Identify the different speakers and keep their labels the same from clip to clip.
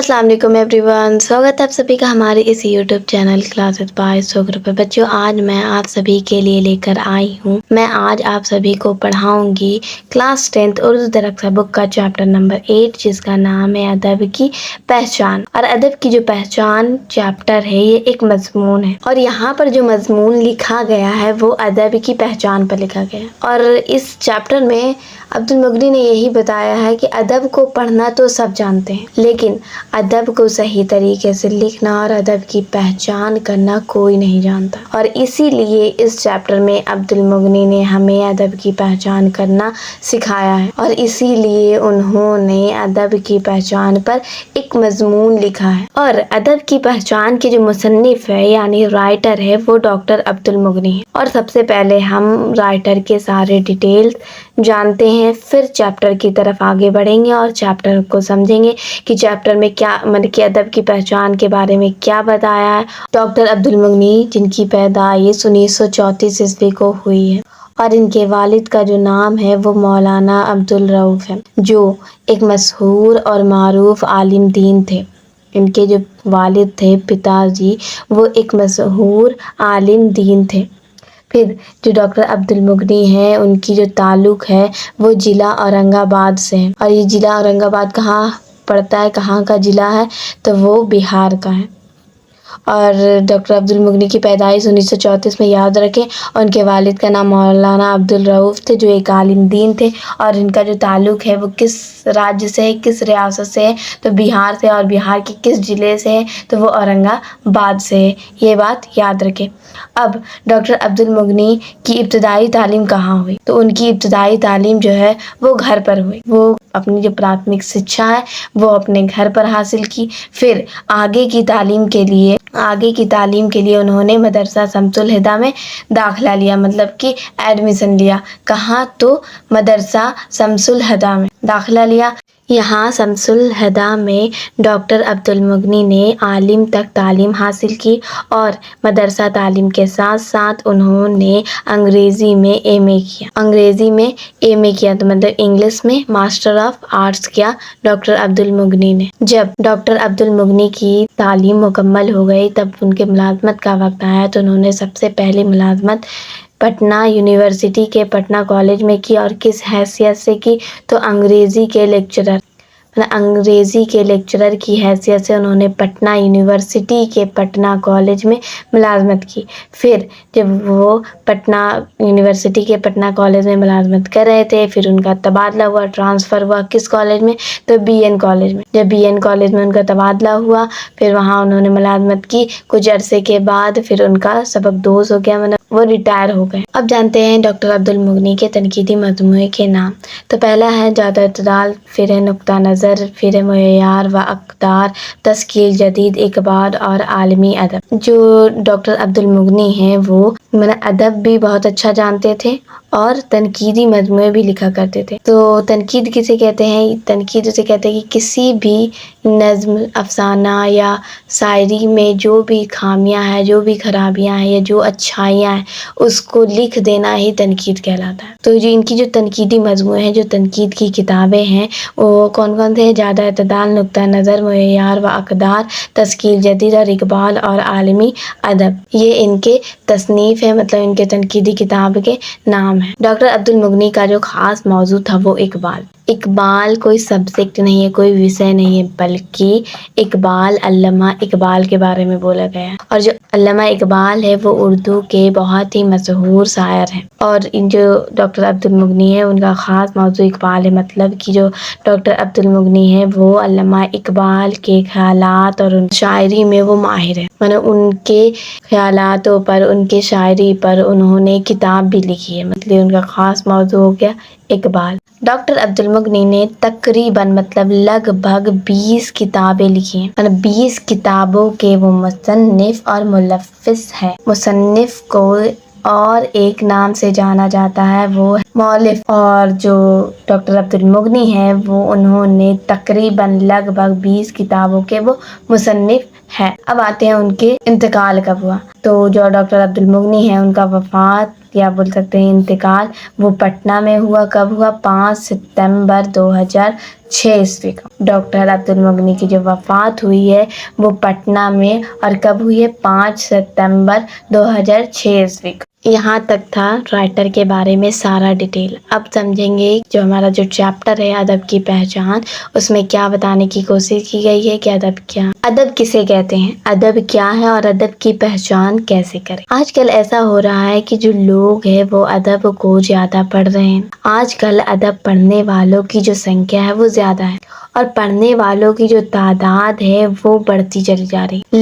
Speaker 1: अस्सलाम वालेकुम एवरीवन, स्वागत है आप सभी का हमारे इस यूट्यूब चैनल क्लासेस बाय सोगर पर। बच्चों, आज मैं आप सभी के लिए लेकर आई हूँ। मैं आज आप सभी को पढ़ाऊंगी क्लास 10th उर्दू दरक्षा बुक का चैप्टर नंबर 8, जिसका नाम है अदब की पहचान। और अदब की जो पहचान चैप्टर है, ये एक मजमून है और यहाँ पर जो मजमून लिखा गया है वो अदब की पहचान पर लिखा गया है। और इस चैप्टर में अब्दुल मुगनी ने यही बताया है कि अदब को पढ़ना तो सब जानते हैं, लेकिन अदब को सही तरीके से लिखना और अदब की पहचान करना कोई नहीं जानता। और इसीलिए इस चैप्टर में अब्दुल मुगनी ने हमें अदब की पहचान करना सिखाया है और इसीलिए उन्होंने अदब की पहचान पर एक मजमून लिखा है। और अदब की पहचान के जो मुसन्निफ है यानी राइटर है वो डॉक्टर अब्दुल मुगनी है। और सबसे पहले हम राइटर के सारे डिटेल्स जानते हैं, फिर चैप्टर की तरफ आगे बढ़ेंगे और चैप्टर को समझेंगे कि चैप्टर में क्या मतलब कि अदब की पहचान के बारे में क्या बताया है। डॉक्टर अब्दुल मुगनी, जिनकी पैदाइश 1934 ईस्वी को हुई है और इनके वालिद का जो नाम है वो मौलाना अब्दुल रऊफ है, जो एक मशहूर और मारूफ आलिम दीन थे। इनके जो वालिद थे, पिताजी, वो एक मशहूर आलिम दीन थे। फिर जो डॉक्टर अब्दुल मुगनी हैं, उनकी जो ताल्लुक़ है वो ज़िला औरंगाबाद से है। और ये ज़िला औरंगाबाद कहाँ पड़ता है, कहाँ का ज़िला है, तो वो बिहार का है। और डॉक्टर अब्दुल मुगनी की पैदाइश 1934 में याद रखें। और उनके वालिद का नाम मौलाना अब्दुल रऊफ थे, जो एक आलिम दीन थे। और इनका जो ताल्लुक़ है वो किस राज्य से है, किस रियासत से है, तो बिहार से। और बिहार के किस ज़िले से है, तो वो औरंगाबाद से है। ये बात याद रखें। अब डॉक्टर अब्दुल मुगनी की इब्तदाई तालीम कहाँ हुई, तो उनकी इब्तदाई तालीम जो है वो घर पर हुई। वो अपनी जो प्राथमिक शिक्षा है वो अपने घर पर हासिल की। फिर आगे की तालीम के लिए उन्होंने मदरसा शम्सुल हुदा में दाखिला लिया, मतलब कि एडमिशन लिया। कहाँ, तो मदरसा शम्सुल हुदा में दाखिला लिया। यहाँ शम्सुल हुदा में डॉक्टर अब्दुल मुगनी ने आलिम तक तालीम हासिल की और मदरसा तालीम के साथ साथ उन्होंने अंग्रेज़ी में एमए किया, तो मतलब इंग्लिश में मास्टर ऑफ आर्ट्स किया डॉक्टर अब्दुल मुगनी ने। जब डॉक्टर अब्दुल मुगनी की तालीम मुकम्मल हो गई, तब उनके मुलाजमत का वक्त आया, तो उन्होंने सबसे पहले मुलाजमत पटना यूनिवर्सिटी के पटना कॉलेज में की। और किस हैसियत से की, तो अंग्रेज़ी के लेक्चरर की हैसियत से उन्होंने पटना यूनिवर्सिटी के पटना कॉलेज में मुलाजमत की। फिर जब वो पटना यूनिवर्सिटी के पटना कॉलेज में मुलाजमत कर रहे थे, फिर उनका तबादला हुआ, ट्रांसफ़र हुआ किस कॉलेज में, तो बीएन कॉलेज में। जब बीएन कॉलेज में उनका तबादला हुआ, फिर वहाँ उन्होंने मुलाजमत की। कुछ अरसे के बाद फिर उनका सबकदोश हो गया, मतलब वो रिटायर हो गए। अब जानते हैं डॉक्टर अब्दुल मुगनी के तनकीदी मजमूए के नाम। तो पहला है जादा इत्तदाल, फिर है नुक्ता नज़र, फिर है मुय्यार व अक़दार, तस्कील जदीद, इक़बाल और आलमी अदब। जो डॉक्टर अब्दुल मुगनी हैं वो अदब भी बहुत अच्छा जानते थे और तनकीदी मजमूए भी लिखा करते थे। तो तनकीद किसे कहते हैं? तनकीद उसे कहते हैं कि किसी भी नज़्म, अफ़साना या शायरी में जो भी खामियां हैं, जो भी खराबियां हैं या जो अच्छाइयां हैं, उसको लिख देना ही तनकीद कहलाता है। तो जो इनकी जो तनकीदी मजमूए हैं, जो तनकीद की किताबें हैं, वो कौन कौन से हैं? जादा इत्तदाल, नुक्ता नज़र, मुय्यार व अक़दार, तस्कील जदीद और इक़बाल और आलमी अदब। ये इनके तसनीफ़ है, मतलब इनके तनकीदी किताब के नाम है। डॉक्टर अब्दुल मुगनी का जो ख़ास मौजू था वो इक़बाल कोई सब्जेक्ट नहीं है, कोई विषय नहीं है, बल्कि इक़बाल अल्लामा इक़बाल के बारे में बोला गया है। और जो अल्लामा इक़बाल है वो उर्दू के बहुत ही मशहूर शायर हैं। और इन जो डॉक्टर अब्दुल मुगनी है उनका ख़ास मौजू इक़बाल है, मतलब कि जो डॉक्टर अब्दुल मुगनी है वो अल्लामा इक़बाल के ख़यालात और उन शायरी में वो माहिर है, मतलब उनके ख़यालातों पर, उनके शायरी पर उन्होंने किताब भी लिखी है, मतलब उनका ख़ास मौजू हो गया इक़बाल। डॉक्टर अब्दुल मुगनी ने तकरीबन मतलब लगभग 20 किताबें लिखी हैं, मतलब 20 किताबों के वो मुसन्निफ और मुलफ़्फ़िज़ है। मुसन्निफ को और एक नाम से जाना जाता है, वो है मौलिफ। और जो डॉक्टर अब्दुल मुगनी हैं वो उन्होंने तकरीबन लगभग 20 किताबों के वो मुसन्निफ है। अब आते हैं उनके इंतकाल कब हुआ। तो जो डॉक्टर अब्दुल मुगनी हैं उनका वफ़ात یا بول سکتے ہیں انتقال، وہ پٹنہ میں ہوا۔ کب ہوا؟ 5 ستمبر 2006 کا۔ ڈاکٹر عبد المغنی کی جو وفات ہوئی ہے وہ پٹنہ میں، اور کب ہوئی ہے؟ 5 ستمبر 2006 کا۔ یہاں تک تھا رائٹر کے بارے میں سارا ڈیٹیل۔ اب سمجھیں گے جو ہمارا جو چیپٹر ہے ادب کی پہچان، اس میں کیا بتانے کی کوشش کی گئی ہے کہ ادب کیا، ادب کسے کہتے ہیں، ادب کیا ہے، اور ادب کی پہچان کیسے کریں۔ آج کل ایسا ہو رہا ہے کہ جو لوگ ہیں وہ ادب کو زیادہ پڑھ رہے ہیں۔ آج کل ادب پڑھنے والوں کی جو سنکھیا ہے وہ زیادہ ہے، اور پڑھنے والوں کی جو تعداد ہے وہ بڑھتی چلی جا رہی ہے۔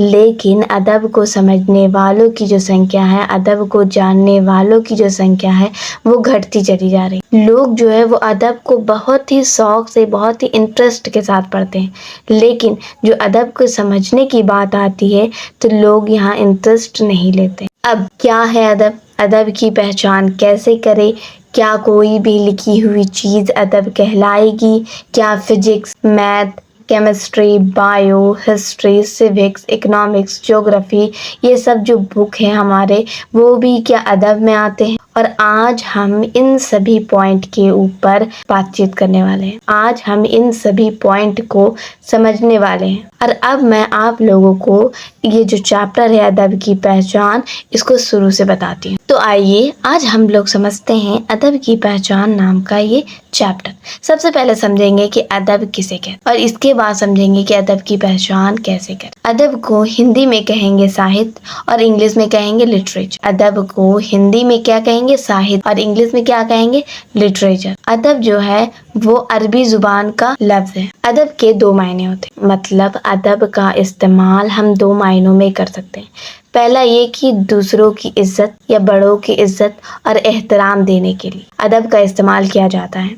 Speaker 1: لیکن ادب کو سمجھنے والوں کی جو سنکھیا ہے، ادب کو جاننے والوں کی جو سنکھیا ہے وہ گھٹتی چلی جا رہی ہے۔ لوگ جو ہے وہ ادب کو بہت ہی شوق سے، بہت ہی انٹرسٹ کے ساتھ پڑھتے ہیں، لیکن جو ادب کو سمجھنے کی بات آتی ہے تو لوگ یہاں انٹرسٹ نہیں لیتے۔ اب کیا ہے ادب؟ ادب کی پہچان کیسے کرے؟ کیا کوئی بھی لکھی ہوئی چیز ادب کہلائے گی؟ کیا physics, math, chemistry, bio, history, سیوکس، economics, geography, یہ سب جو بک ہیں ہمارے، وہ بھی کیا ادب میں آتے ہیں؟ اور آج ہم ان سبھی پوائنٹ کے اوپر بات چیت کرنے والے ہیں۔ آج ہم ان سبھی پوائنٹ کو سمجھنے والے ہیں، اور اب میں آپ لوگوں کو یہ جو چیپٹر ہے ادب کی پہچان، اس کو شروع سے بتاتی ہوں۔ تو آئیے آج ہم لوگ سمجھتے ہیں ادب کی پہچان نام کا یہ چیپٹر۔ سب سے پہلے سمجھیں گے کہ ادب کسے کہتے ہیں، اور اس کے بعد سمجھیں گے کہ ادب کی پہچان کیسے کریں۔ ادب کو ہندی میں کہیں گے ساہت، اور انگلش میں کہیں گے لٹریچر۔ ادب کو ہندی میں کیا کہیں گے؟ ساہت، اور انگلش میں کیا کہیں گے؟ لٹریچر۔ ادب جو ہے وہ عربی زبان کا لفظ ہے۔ ادب کے 2 معنی ہوتے ہیں، مطلب ادب کا استعمال ہم 2 معنوں میں کر سکتے ہیں۔ پہلا یہ کہ دوسروں کی عزت یا بڑوں کی عزت اور احترام دینے کے لیے ادب کا استعمال کیا جاتا ہے،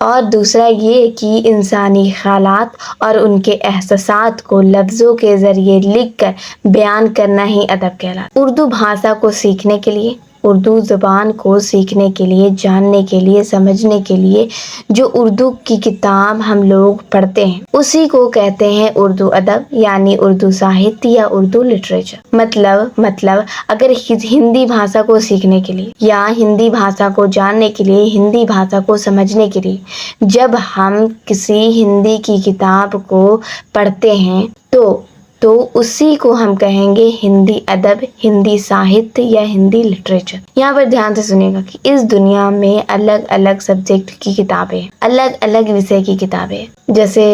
Speaker 1: اور دوسرا یہ کہ انسانی خیالات اور ان کے احساسات کو لفظوں کے ذریعے لکھ کر بیان کرنا ہی ادب کہلاتا ہے۔ اردو بھاشا کو سیکھنے کے لیے، اردو زبان کو سیکھنے کے لیے، جاننے کے لیے، سمجھنے کے لیے جو اردو کی کتاب ہم لوگ پڑھتے ہیں اسی کو کہتے ہیں اردو ادب، یعنی اردو ساہتیہ یا اردو لٹریچر۔ مطلب اگر ہندی بھاشا کو سیکھنے کے لیے یا ہندی بھاشا کو جاننے کے لیے، ہندی بھاشا کو سمجھنے کے لیے جب ہم کسی ہندی کی کتاب کو پڑھتے ہیں تو اسی کو ہم کہیں گے ہندی ادب، ہندی ساہتیہ یا ہندی لٹریچر۔ یہاں پر دھیان سے سنیے گا کہ اس دنیا میں الگ الگ سبجیکٹ کی کتابیں، الگ الگ وشے کی کتابیں، جیسے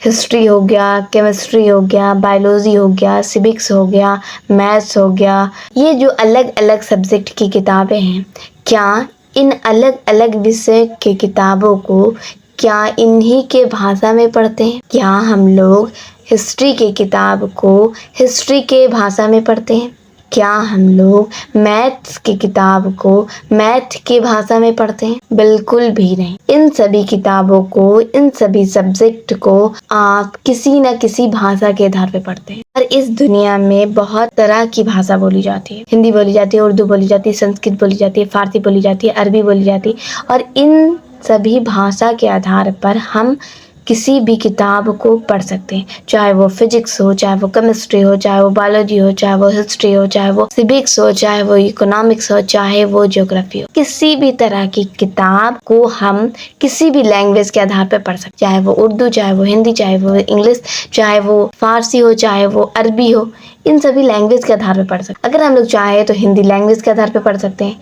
Speaker 1: ہسٹری ہو گیا، کیمسٹری ہو گیا، بایولوجی ہو گیا، سیوکس ہو گیا، میتھس ہو گیا، یہ جو الگ الگ سبجیکٹ کی کتابیں ہیں، کیا ان الگ الگ وشے کے کتابوں کو کیا انہی کے بھاشا میں پڑھتے ہیں؟ کیا ہم لوگ ہسٹری کے کتاب کو ہسٹری کے بھاشا میں پڑھتے ہیں؟ کیا ہم لوگ میتھس کی کتاب کو میتھ کے بھاشا میں پڑھتے ہیں؟ بالکل بھی نہیں۔ ان سبھی کتابوں کو، ان سبھی سبجیکٹ کو آپ کسی نہ کسی بھاشا کے آدھار پہ پڑھتے ہیں۔ اور اس دنیا میں بہت طرح کی بھاشا بولی جاتی ہے، ہندی بولی جاتی ہے، اردو بولی جاتی ہے، سنسکرت بولی جاتی ہے، فارسی بولی جاتی ہے، عربی بولی جاتی ہے، اور ان سبھی بھاشا کے آدھار پر ہم کسی بھی کتاب کو پڑھ سکتے ہیں، چاہے وہ فزکس ہو، چاہے وہ کیمسٹری ہو، چاہے وہ بایولوجی ہو، چاہے وہ ہسٹری ہو، چاہے وہ سیوکس ہو، چاہے وہ اکنامکس ہو، چاہے وہ جیوگرافی ہو۔ کسی بھی طرح کی کتاب کو ہم کسی بھی لینگویج کے آدھار پہ پڑھ سکتے ہیں، چاہے وہ اردو، چاہے وہ ہندی، چاہے وہ انگلش، چاہے وہ فارسی ہو، چاہے وہ عربی ہو، ان سبھی لینگویج کے آدھار پہ پڑھ سکتے ہیں۔ اگر ہم لوگ چاہیں تو ہندی لینگویج کے آدھار پہ پڑھ سکتے ہیں،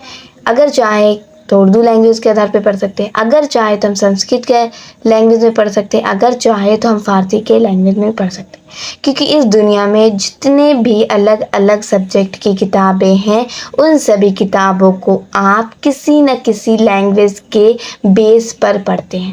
Speaker 1: اگر چاہیں تو اردو لینگویج کے آدھار پہ پڑھ سکتے ہیں، اگر چاہے تو ہم سنسکرت کے لینگویج میں پڑھ سکتے ہیں، اگر چاہے تو ہم فارسی کے لینگویج میں پڑھ سکتے ہیں، کیونکہ اس دنیا میں جتنے بھی الگ الگ سبجیکٹ کی کتابیں ہیں ان سبھی کتابوں کو آپ کسی نہ کسی لینگویج کے بیس پر پڑھتے ہیں،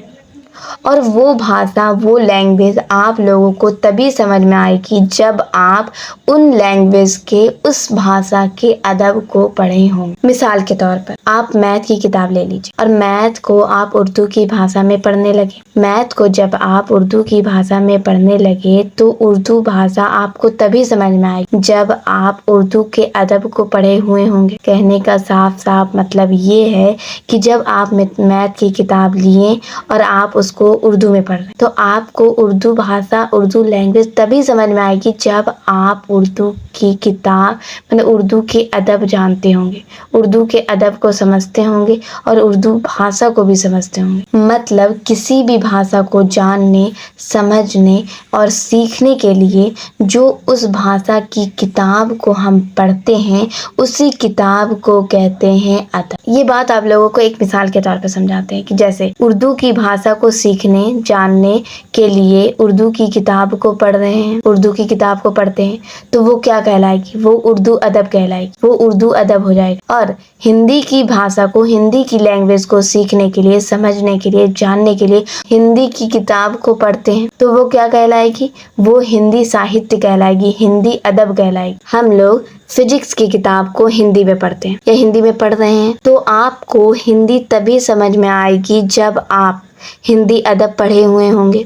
Speaker 1: اور وہ بھاشا، وہ لینگویج آپ لوگوں کو تبھی سمجھ میں آئے گی جب آپ ان لینگویج کے، اس بھاشا کے ادب کو پڑھے ہوں۔ مثال کے طور پر آپ میتھ کی کتاب لے لیجیے اور میتھ کو آپ اردو کی بھاشا میں پڑھنے لگے۔ میتھ کو جب آپ اردو کی بھاشا میں پڑھنے لگے تو اردو بھاشا آپ کو تبھی سمجھ میں آئے گی جب آپ اردو کے ادب کو پڑھے ہوئے ہوں گے۔ کہنے کا صاف صاف مطلب یہ ہے کہ جب آپ میتھ کی کتاب لیے اور آپ اس کو اردو میں پڑھ رہے ہیں تو آپ کو اردو بھاشا، اردو لینگویج تبھی سمجھ میں آئے گی جب آپ اردو की किताब मतलब उर्दू के अदब जानते होंगे, उर्दू के अदब को समझते होंगे और उर्दू भाषा को भी समझते होंगे। मतलब किसी भी भाषा को जानने, समझने और सीखने के लिए जो उस भाषा की किताब को हम पढ़ते हैं उसी किताब को कहते हैं अदब। ये बात आप लोगों को एक मिसाल के तौर पर समझाते हैं कि जैसे उर्दू की भाषा को सीखने, जानने के लिए उर्दू की किताब को पढ़ रहे हैं, उर्दू की किताब को पढ़ते हैं तो वो क्या कहलाएगी? वो उर्दू अदब कहलाएगी, वो उर्दू अदब हो जाएगा। और हिंदी की भाषा को, हिंदी की लैंग्वेज को सीखने के लिए, समझने के लिए, जानने के लिए हिंदी की किताब को पढ़ते हैं तो वो क्या कहलाएगी? वो हिंदी साहित्य कहलाएगी, हिंदी अदब कहलाएगी। हम लोग फिजिक्स की किताब को हिंदी में पढ़ते हैं या हिंदी में पढ़ रहे हैं तो आपको हिंदी तभी समझ में आएगी जब आप हिंदी अदब पढ़े हुए होंगे,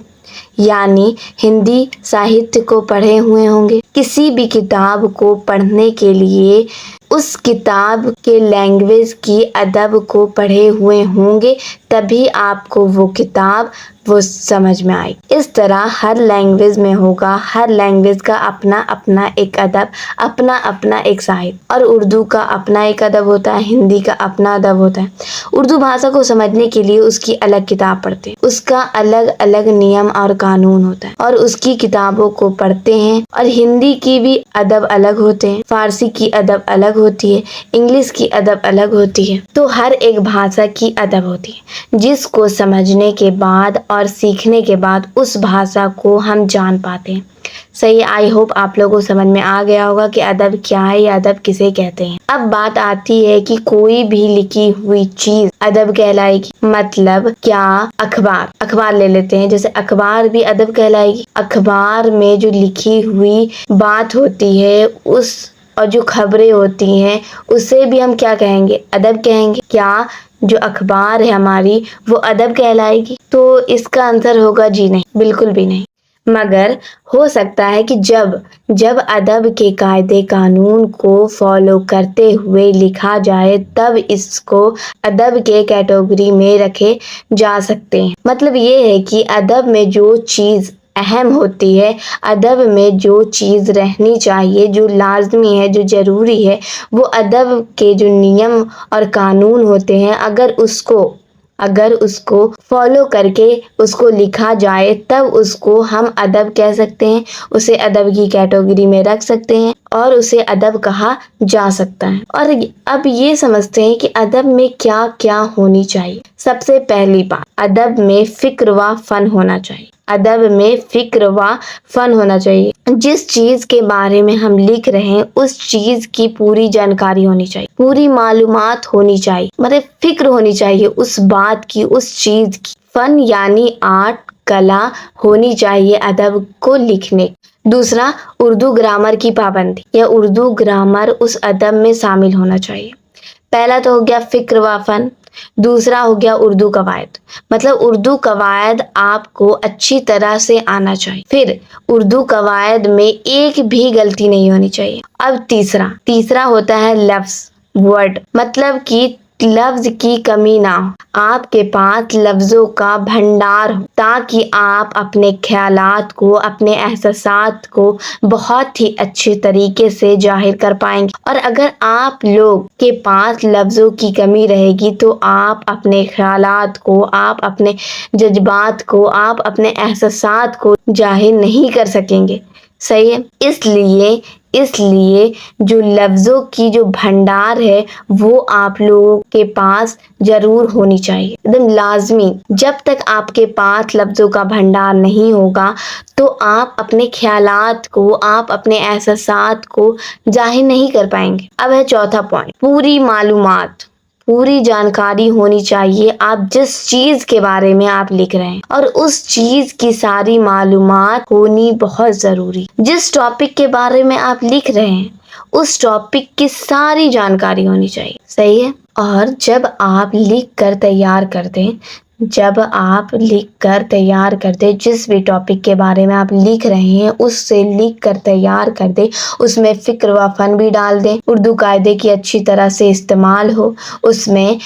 Speaker 1: यानी हिंदी साहित्य को पढ़े हुए होंगे। किसी भी किताब को पढ़ने के लिए उस किताब के लैंग्वेज की अदब को पढ़े हुए होंगे तभी आपको वो किताब वो समझ में आएगी। इस तरह हर लैंग्वेज में होगा, हर लैंग्वेज का अपना अपना एक अदब, अपना अपना एक साहित्य। और उर्दू का अपना एक अदब होता है, हिंदी का अपना अदब होता है। उर्दू भाषा को समझने के लिए उसकी अलग किताब पढ़ते हैं, उसका अलग अलग नियम और कानून होता है और उसकी किताबों को पढ़ते हैं। और हिंदी की भी अदब अलग होते हैं, फारसी की अदब अलग होती है, इंग्लिश की अदब अलग होती है। तो हर एक भाषा की अदब होती है जिसको समझने के बाद और सीखने के बाद उस भाषा को हम जान पाते हैं। सही, आई होप आप लोगों को समझ में आ गया होगा कि अदब क्या है या अदब किसे कहते हैं। अब बात आती है कि कोई भी लिखी हुई चीज अदब कहलाएगी। मतलब क्या? अखबार ले लेते हैं, जैसे अखबार भी अदब कहलाएगी। अखबार में जो लिखी हुई बात होती है उस और जो खबरें होती हैं उसे भी हम क्या कहेंगे? अदब कहेंगे। क्या जो अखबार है हमारी वो अदब कहलाएगी? तो इसका आंसर होगा जी नहीं, बिल्कुल भी नहीं। मगर हो सकता है कि जब अदब के कायदे कानून को फॉलो करते हुए लिखा जाए तब इसको अदब के कैटेगरी में रखे जा सकते हैं। मतलब ये है कि अदब में जो चीज़ अहम होती है, अदब में जो चीज़ रहनी चाहिए, जो लाजमी है, जो ज़रूरी है, वो अदब के जो नियम और कानून होते हैं अगर उसको फॉलो करके उसको लिखा जाए तब उसको हम अदब कह सकते हैं, उसे अदब की कैटेगरी में रख सकते हैं और उसे अदब कहा जा सकता है। और अब ये समझते हैं कि अदब में क्या क्या होनी चाहिए। सबसे पहली बात, अदब में फिक्र व फन होना चाहिए। अदब में फिक्र व फन होना चाहिए। जिस चीज के बारे में हम लिख रहे हैं उस चीज की पूरी जानकारी होनी चाहिए, पूरी मालूमात होनी चाहिए, मतलब फिक्र होनी चाहिए उस बात की, उस चीज की। फन यानी आर्ट, कला होनी चाहिए अदब को लिखने। दूसरा, उर्दू ग्रामर की पाबंदी या उर्दू ग्रामर उस अदब में शामिल होना चाहिए। पहला तो हो गया फिक्र व फन, दूसरा हो गया उर्दू कवायद, मतलब उर्दू कवायद आपको अच्छी तरह से आना चाहिए। फिर उर्दू कवायद में एक भी गलती नहीं होनी चाहिए। अब तीसरा होता है लफ्ज, वर्ड, मतलब कि लफ्ज की कमी ना हो, आपके पास लफ्जों का भंडार हो ताकि आप अपने ख्यालात को, अपने एहसासात को बहुत ही अच्छे तरीके से जाहिर कर पाएंगे। और अगर आप लोग के पास लफ्जों की कमी रहेगी तो आप अपने ख्यालात को, आप अपने जज्बात को, आप अपने एहसासात को जाहिर नहीं कर सकेंगे। सही है, इसलिए जो लफ्ज़ों की जो भंडार है वो आप लोगों के पास जरूर होनी चाहिए, एकदम लाजमी। जब तक आपके पास लफ्ज़ों का भंडार नहीं होगा तो आप अपने ख्यालात को, आप अपने एहसासात को जाहिर नहीं कर पाएंगे। अब है चौथा पॉइंट, पूरी मालूमात, पूरी जानकारी होनी चाहिए आप जिस चीज के बारे में आप लिख रहे हैं, और उस चीज की सारी मालूमात होनी बहुत जरूरी। जिस टॉपिक के बारे में आप लिख रहे हैं उस टॉपिक की सारी जानकारी होनी चाहिए। सही है। और जब आप लिख कर तैयार कर दें जब आप लिख कर तैयार कर दे, जिस भी टॉपिक के बारे में आप लिख रहे हैं उससे लिख कर तैयार कर दे, उसमें फ़िक्र व फ़न भी डाल दें, उर्दू कायदे की अच्छी तरह से इस्तेमाल हो, उसमें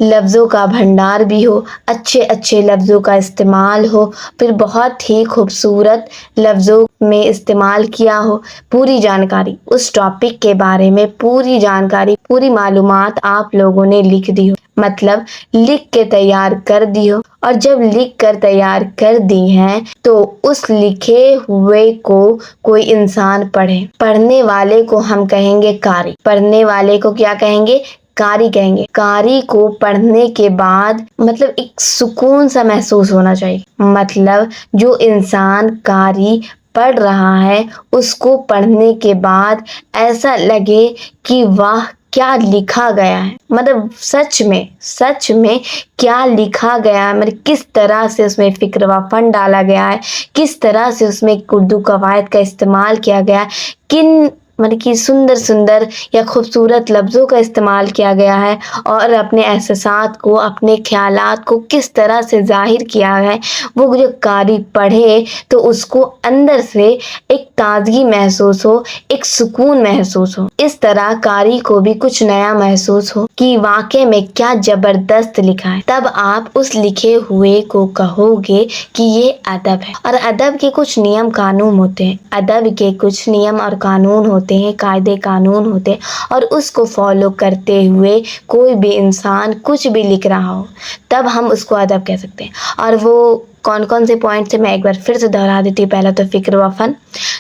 Speaker 1: लफ्ज़ों का भंडार भी हो, अच्छे अच्छे लफ्ज़ों का इस्तेमाल हो, फिर बहुत ही खूबसूरत लफ्ज़ों में इस्तेमाल किया हो, पूरी जानकारी उस टॉपिक के बारे में, पूरी जानकारी, पूरी मालूमात आप लोगों ने लिख दी हो, मतलब लिख के तैयार कर दी हो। और जब लिख कर तैयार कर दी हैं तो उस लिखे हुए को कोई इंसान पढ़े, पढ़ने वाले को हम कहेंगे कारी, पढ़ने वाले को क्या कहेंगे? कारी कहेंगे। कारी को पढ़ने के बाद मतलब एक सुकून सा महसूस होना चाहिए, मतलब जो इंसान कारी पढ़ रहा है उसको पढ़ने के बाद ऐसा लगे कि वाह क्या लिखा गया है, मतलब सच में क्या लिखा गया है, मतलब किस तरह से उसमें फ़िक्र व फ़न डाला गया है, किस तरह से उसमें उर्दू कवायद का इस्तेमाल किया गया है, किन मतलब कि सुंदर या खूबसूरत लफ्ज़ों का इस्तेमाल किया गया है, और अपने एहसासात को, अपने ख़यालात को किस तरह से ज़ाहिर किया है। वो जो कारी पढ़े तो उसको अंदर से एक ताज़गी महसूस हो, एक सुकून महसूस हो, इस तरह कारी को भी कुछ नया महसूस हो कि वाकई में क्या ज़बरदस्त लिखा है। तब आप उस लिखे हुए को कहोगे कि ये अदब है। और अदब के कुछ नियम कानून होते हैं, अदब के कुछ नियम और कानून होते हैं, कायदे कानून होते हैं, और उसको फॉलो करते हुए कोई भी इंसान कुछ भी लिख रहा हो तब हम उसको अदब कह सकते हैं। और वो कौन कौन से पॉइंट्स है मैं एक बार फिर से दोहरा देती हूँ। पहला तो फ़िक्र व फ़न,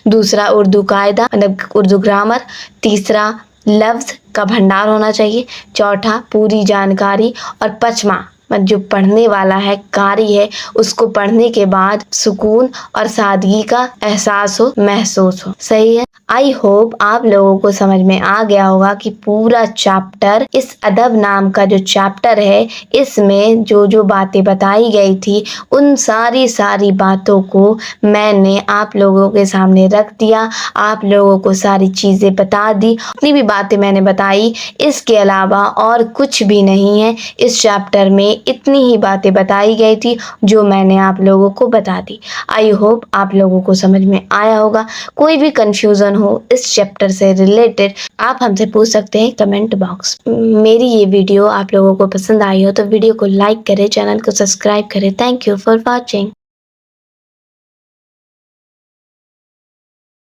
Speaker 1: दूसरा उर्दू कायदा मतलब उर्दू ग्रामर, तीसरा लफ्ज़ का भंडार होना चाहिए, चौथा पूरी जानकारी, और पाँचवा जो पढ़ने वाला है, कारी है, उसको पढ़ने के बाद सुकून और सादगी का एहसास हो, महसूस हो। सही है। आई होप आप लोगों को समझ में आ गया होगा कि पूरा चैप्टर, इस अदब नाम का जो चैप्टर है, इसमें जो जो बातें बताई गई थी उन सारी बातों को मैंने आप लोगों के सामने रख दिया, आप लोगों को सारी चीज़ें बता दी, जितनी भी बातें मैंने बताई इसके अलावा और कुछ भी नहीं है। इस चैप्टर में इतनी ही बातें बताई गई थी जो मैंने आप लोगों को बता दी। आई होप आप लोगों को समझ में आया होगा। कोई भी कंफ्यूजन हो इस चैप्टर से रिलेटेड आप हमसे पूछ सकते हैं कमेंट बॉक्स। मेरी ये वीडियो आप लोगों को पसंद आई हो तो वीडियो को लाइक करें, चैनल को सब्सक्राइब करें। Thank you for watching.